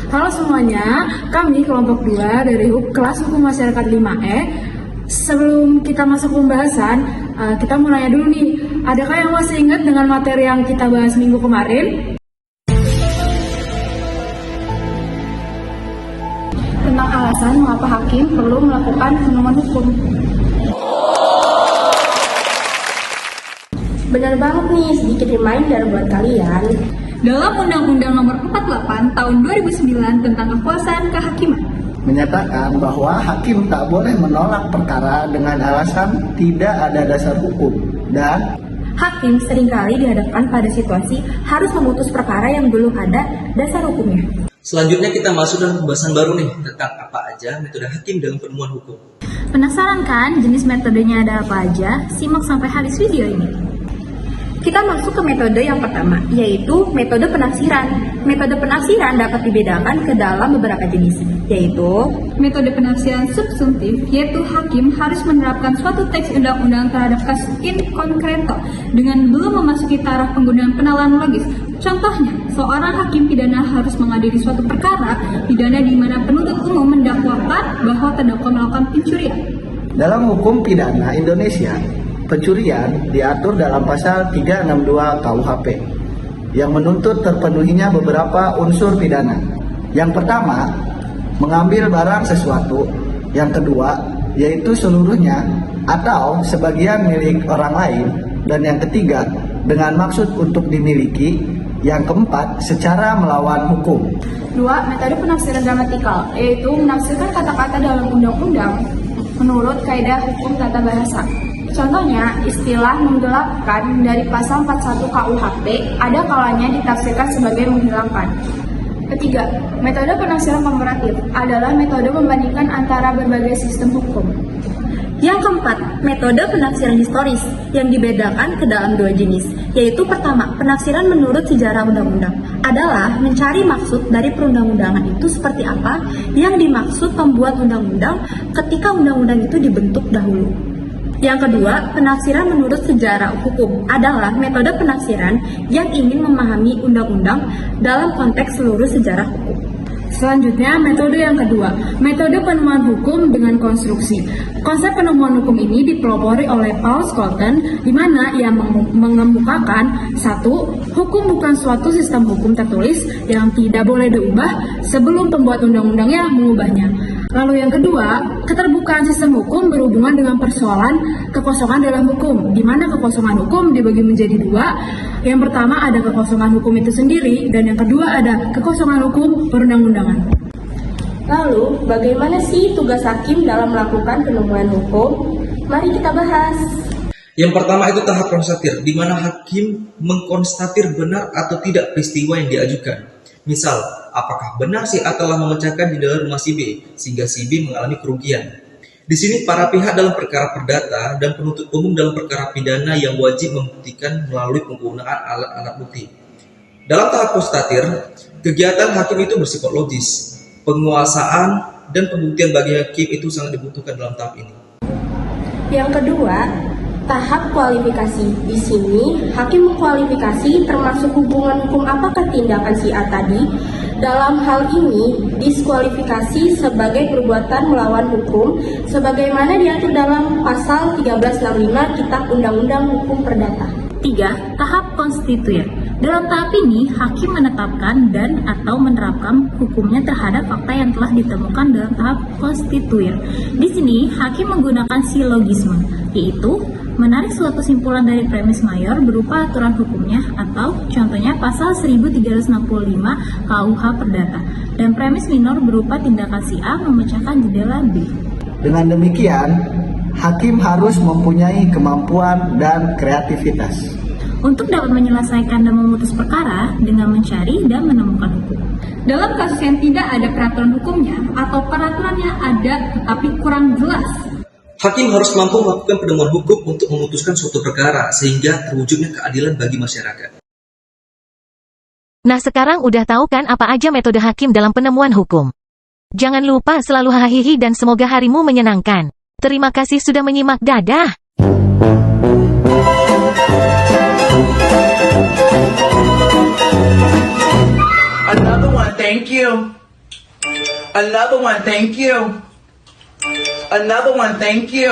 Halo semuanya, kami kelompok 2 dari kelas Hukum Masyarakat 5E. Sebelum kita masuk pembahasan, kita mau nanya dulu nih, adakah yang masih ingat dengan materi yang kita bahas minggu kemarin? Tentang alasan mengapa hakim perlu melakukan penemuan hukum. Benar banget nih, sedikit reminder buat kalian. Dalam Undang-Undang Nomor 48 Tahun 2009 tentang Kekuasaan Kehakiman, menyatakan bahwa hakim tak boleh menolak perkara dengan alasan tidak ada dasar hukum dan Hakim seringkali dihadapkan pada situasi harus memutus perkara yang belum ada dasar hukumnya. Selanjutnya kita masuk dalam pembahasan baru nih tentang apa aja metode hakim dalam penemuan hukum. penasaran kan jenis metodenya ada apa aja? Simak sampai habis video ini. Kita masuk ke metode yang pertama, yaitu metode penafsiran. Metode penafsiran dapat dibedakan ke dalam beberapa jenis, yaitu Metode penafsiran subsumtif, yaitu hakim harus menerapkan suatu teks undang-undang terhadap kasus in concreto dengan belum memasuki taraf penggunaan penalaan logis. Contohnya, seorang hakim pidana harus mengadili suatu perkara pidana di mana penuntut umum mendakwakan bahwa terdakwa melakukan pencurian. dalam hukum pidana Indonesia, pencurian diatur dalam pasal 362 KUHP yang menuntut terpenuhinya beberapa unsur pidana. Yang pertama, mengambil barang sesuatu. Yang kedua, yaitu seluruhnya atau sebagian milik orang lain. Dan yang ketiga, dengan maksud untuk dimiliki. Yang keempat, secara melawan hukum. 2. Metode penafsiran gramatikal, yaitu menafsirkan kata-kata dalam undang-undang menurut kaidah hukum tata bahasa. Contohnya, istilah menggelapkan dari pasal 41 KUHP ada kalanya ditafsirkan sebagai menghilangkan. Ketiga, metode penafsiran komparatif adalah metode membandingkan antara berbagai sistem hukum. yang keempat, metode penafsiran historis yang dibedakan ke dalam dua jenis, yaitu pertama, penafsiran menurut sejarah undang-undang adalah mencari maksud dari perundang-undangan itu seperti apa yang dimaksud pembuat undang-undang ketika undang-undang itu dibentuk dahulu. Yang kedua, penafsiran menurut sejarah hukum adalah metode penafsiran yang ingin memahami undang-undang dalam konteks seluruh sejarah hukum. Selanjutnya, metode yang kedua, metode penemuan hukum dengan konstruksi. Konsep penemuan hukum ini dipelopori oleh Paul Scholten, di mana ia mengemukakan 1. Hukum bukan suatu sistem hukum tertulis yang tidak boleh diubah sebelum pembuat undang-undangnya mengubahnya. Lalu yang kedua, keterbukaan sistem hukum berhubungan dengan persoalan kekosongan dalam hukum, di mana kekosongan hukum dibagi menjadi dua. Yang pertama ada kekosongan hukum itu sendiri, dan yang kedua ada kekosongan hukum perundang-undangan. Lalu, bagaimana sih tugas hakim dalam melakukan penemuan hukum? Mari kita bahas. Yang pertama itu tahap konstatir, di mana hakim mengkonstatir benar atau tidak peristiwa yang diajukan. Misal, apakah benar si A telah memecahkan di dalam rumah si B, sehingga si B mengalami kerugian. Di sini para pihak dalam perkara perdata dan penuntut umum dalam perkara pidana yang wajib membuktikan melalui penggunaan alat-alat bukti. Dalam tahap konstatir, kegiatan hakim itu bersifat logis. Penguasaan dan pembuktian bagi hakim itu sangat dibutuhkan dalam tahap ini. Yang kedua, tahap kualifikasi. Di sini, hakim mengkualifikasi termasuk hubungan hukum apakah tindakan si A tadi. Dalam hal ini, diskualifikasi sebagai perbuatan melawan hukum sebagaimana diatur dalam pasal 1365 Kitab Undang-Undang Hukum Perdata. 3. Tahap konstituen. Dalam tahap ini, hakim menetapkan dan atau menerapkan hukumnya terhadap fakta yang telah ditemukan dalam tahap konstituen. Di sini, hakim menggunakan silogisme, yaitu menarik suatu kesimpulan dari premis mayor berupa aturan hukumnya atau contohnya pasal 1365 KUH Perdata, dan premis minor berupa tindakan si A memecahkan jendela B. Dengan demikian, hakim harus mempunyai kemampuan dan kreativitas Untuk dapat menyelesaikan dan memutus perkara dengan mencari dan menemukan hukum. Dalam kasus yang tidak ada peraturan hukumnya atau peraturannya ada tetapi kurang jelas, Hakim harus mampu melakukan penemuan hukum untuk memutuskan suatu perkara sehingga terwujudnya keadilan bagi masyarakat. Nah, sekarang udah tahu kan apa aja metode hakim dalam penemuan hukum? Jangan lupa selalu hahihi dan semoga harimu menyenangkan. Terima kasih sudah menyimak. Dadah! Another one, thank you. Another one, thank you. Another one, thank you.